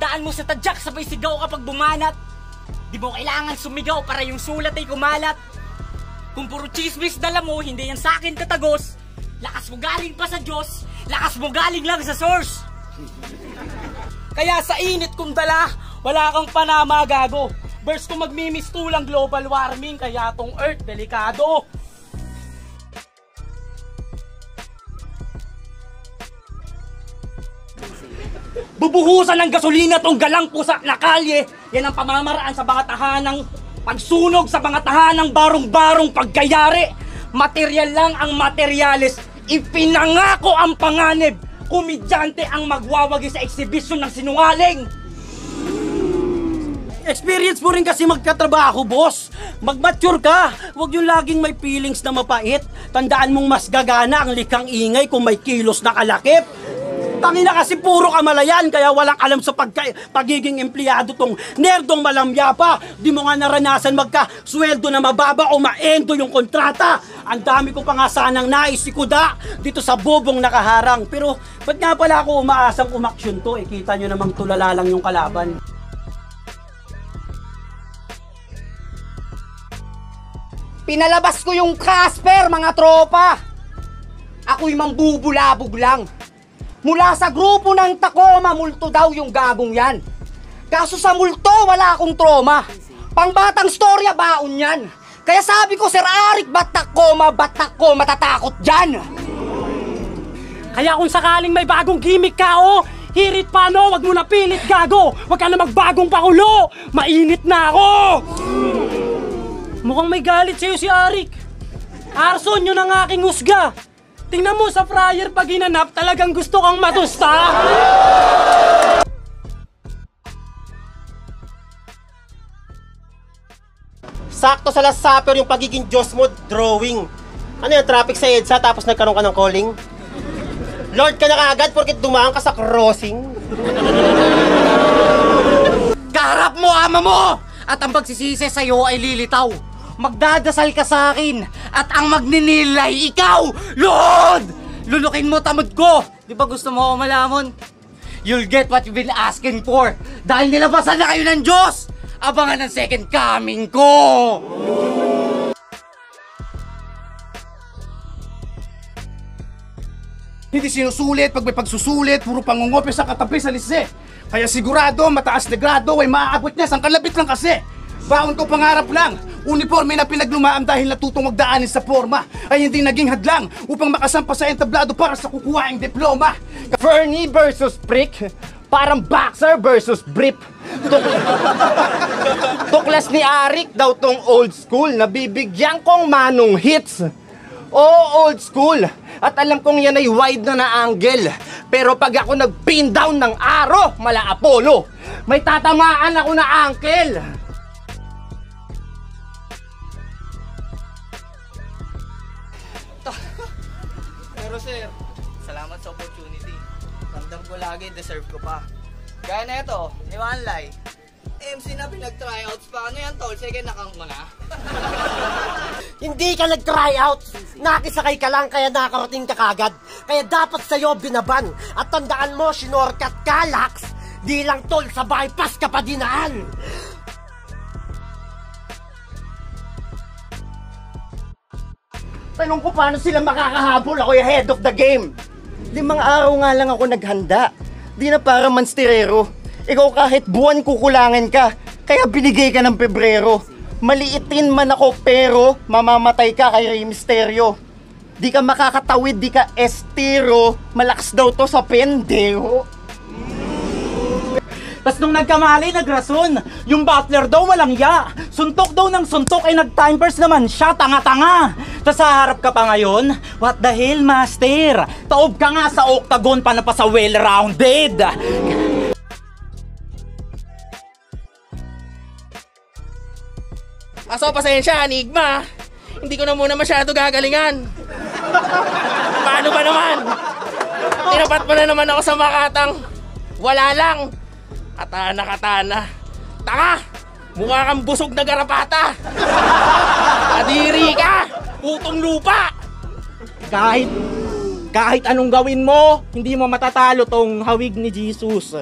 Tandaan mo sa tadyak, sabay sigaw kapag bumanat. Di mo kailangan sumigaw para yung sulat ay kumalat. Kung puro chismis dala mo, hindi yan sa akin tatagos. Lakas mo galing pa sa Diyos, lakas mo galing lang sa source. Kaya sa init kong dala, wala kang panama gago. Verse ko magmimistulang global warming, kaya tong earth delikado. Bubuhusan ng gasolina tong galang pusa na kalye. Yan ang pamamaraan sa mga tahanang pagsunog, sa mga tahanang barong-barong pagkayari. Material lang ang materyales. Ipinangako ang panganib. Komedyante ang magwawagi sa exhibition ng sinungaling. Experience mo rin kasi magkatrabaho, boss. Mag-mature ka. Huwag yung laging may feelings na mapait. Tandaan mong mas gagana ang likhang ingay kung may kilos na kalakip. Tangina kasi puro kamalayan, kaya walang alam sa pagiging empleyado tong nerdong malamya pa. Di mo nga naranasan magka-sweldo na mababa o maendo yung kontrata. Ang dami ko pa nga sanang nais ikuda dito sa bobong nakaharang. Pero ba't nga pala ako umaasang umaksyon to? Kita nyo namang tulala lang yung kalaban. Pinalabas ko yung Casper, mga tropa. Ako'y mambubulabog lang. Mula sa grupo ng Tacoma, multo daw yung gagong yan. Kaso sa multo, wala akong trauma. Pangbatang storya, baon yan. Kaya sabi ko, Sir Arik, batak ko, matatakot dyan. Kaya kung sakaling may bagong gimmick ka, hirit pa wag mo na pilit, gago. Wag ka na magbagong pakulo. Mainit na ako. Mukhang may galit sa'yo si Arik. Arson, yun ang aking husga. Tingnan mo sa fryer pag ginanap, talagang gusto kang matusta. Sakto sa last supper yung pagiging Diyos mo, drawing. Ano yung traffic sa EDSA tapos nagkaroon ka ng calling? Lord ka na kaagad porket dumaan ka sa crossing. Kaharap mo, ama mo! At ang pagsisisi sa'yo ay lilitaw. Magdadasal ka sa akin at ang magninilay ikaw, Lord! Lulukin mo tamad ko. Di ba gusto mo ako malamon? You'll get what you've been asking for dahil nilabasan na kayo ng Diyos. Abangan ang second coming ko. Hindi sinusulit, pag may pagsusulit, puro pangungopya sa katabi sa lise. Kaya sigurado, mataas na grado ay maaabot niya, sang kalabit lang kasi. Baon ko pangarap lang, uniforme na pinaglumaan dahil natutong magdaanin sa forma ay hindi naging hadlang upang makasampa sa entablado para sa kukuhaing diploma. Fernie versus Prick, parang boxer versus brief. Tuklas ni Arik daw tong old school, nabibigyan kong manong hits. Oo, old school. At alam kong yan ay wide na angle. Pero pag ako nag-pin down ng aro, mala Apollo, may tatamaan ako na ankle. Pero sir, salamat sa opportunity. Ramdam ko lagi, deserve ko pa. Gaya na ito, di ba anlay? MC na pinag-tryouts pa. Ano yan tol? Sige, nakang mo na. Hindi ka nag-tryout. Nakisakay ka lang kaya nakarating ka kagad. Kaya dapat sa'yo binaban. At tandaan mo, sinorkat ka, Lax. Di lang tol, sa bypass ka pa dinaan. Tanong ko paano sila makakahabol, ako yung head of the game. 5 araw nga lang ako naghanda. Di na para mansterero. Ikaw kahit buwan kukulangan ka, kaya binigay ka ng Pebrero. Maliitin man ako pero mamamatay ka kay Rey Mysterio. Di ka makakatawid, di ka estero. Malakas daw to sa pendeho. Tas nung nagkamali, nagrason. Yung butler daw walang ya. Suntok daw ng suntok ay nag-timers naman siya, tanga-tanga. Tas sa harap ka pa ngayon, what the hell, master? Taob ka nga sa octagon pa na pa sa well-rounded. Aso, pasensya, Enigma. Hindi ko na muna masyado gagalingan. Paano ba naman? Tinapat mo na naman ako sa makatang. Wala lang. Katana. Tanga! Mukha kang busog na garapata. Kadiri ka! Putong lupa! Kahit anong gawin mo, hindi mo matatalo tong hawig ni Jesus.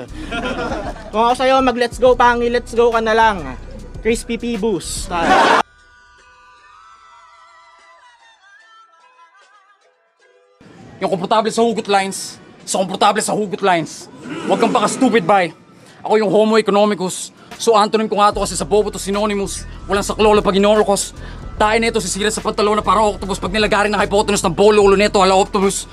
Kung ako sa'yo, mag-let's go, Pangi, let's go ka na lang. Crispy P-Boost. Yung komportable sa hugot lines, komportable sa hugot lines. Huwag kang baka stupid, bay. Ako yung homo economicus. So antonym ko nga to kasi sa bobo to synonymous. Walang saklolo pag inolokos. Tayo na ito sisira sa pantalon na para octopus. Pag nilagarin ng hypotenuse ng bolo ulo nito, hala optimus.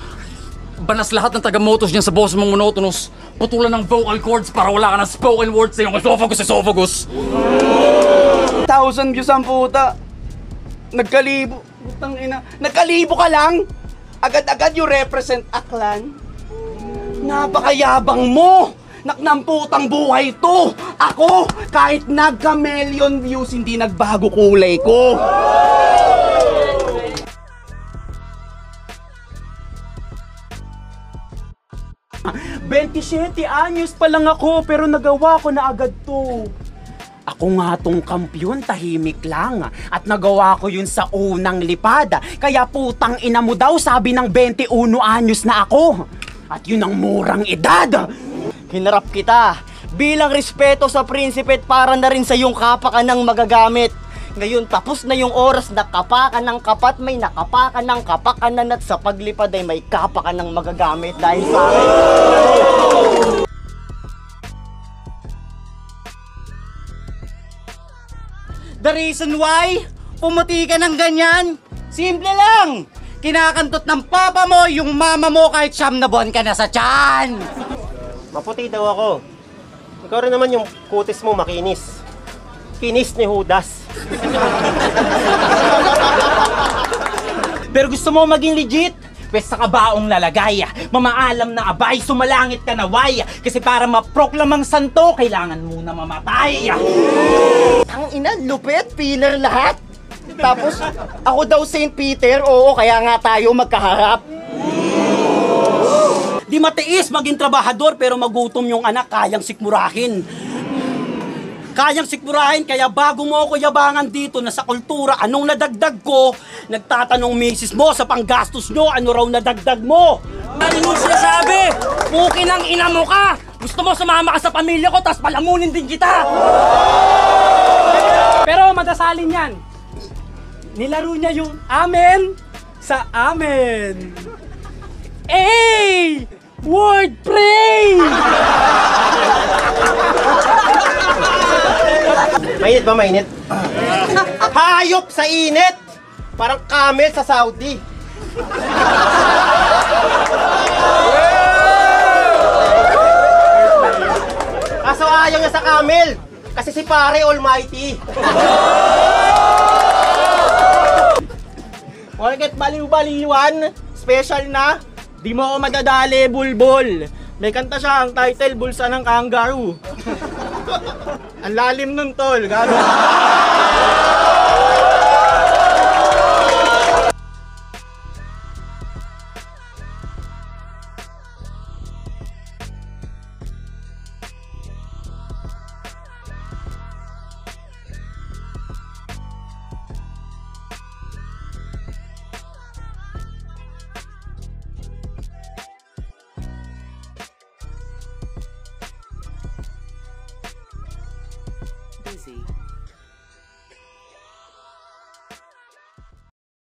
Banas lahat ng taga-motos dyan sa boss mong monotonous. Putulan ng vocal cords para wala ka ng spoken words sa iyong esophagus. 1,000 views ang puta. Nagkalibo. Putang ina. Nagkalibo ka lang? Agad-agad you represent a clan? Napakayabang mo! Naknamputang buhay to! Ako, kahit nagka-million views, hindi nagbago kulay ko! "27 anyos pa lang ako pero nagawa ko na agad to." Ako nga tong kampiyon, tahimik lang. At nagawa ko yun sa unang lipad. Kaya putang ina mo daw, sabi ng 21 anyos na ako. At yun ang murang edad. Hinarap kita bilang respeto sa prinsipe at para na rin sa iyong kapakan ng magagamit. Ngayon tapos na yung oras na kapakan ng kapat, may nakapakan ng kapakanan at sa paglipad ay may kapakan ng magagamit dahil sa akin. The reason why pumuti ka ng ganyan, simple lang. Kinakantot ng papa mo yung mama mo kahit siyam na buwan ka na sa tiyan. Maputi daw ako. Ikaw rin naman yung kutis mo makinis. Kinis ni Judas. Pero gusto mo maging legit? Pwes sa kabaong lalagay, mamaalam na abay, sumalangit ka na way. Kasi para maproklamang santo, kailangan muna mamatay. Ang ina, lupit, pillar lahat. Tapos, ako daw Saint Peter, oo, kaya nga tayo magkaharap. Di matiis maging trabahador pero magutom yung anak, kayang sikmurahin. Kayang sikmurahin, kaya bago mo ako yabangan dito na sa kultura, anong nadagdag ko, nagtatanong misis mo sa panggastos nyo, ano raw nadagdag mo? Ano mo sinasabi? Puki ng ina mo ka! Gusto mo sumama ka sa pamilya ko, tapos palamunin din kita! Pero madasalin yan. Nilaro niya yung amen sa amen. Hey! Word pray! Mainit ba mainit? Hayop sa init! Parang camel sa Saudi. Kaso ayaw niya sa camel. Kasi si pare almighty. Porket baliw-baliwan, special na, di mo ako madadali, bulbol. May kanta siya, ang title, Bulsa ng Kangaroo. Ang lalim nun, tol. Gago. Busy.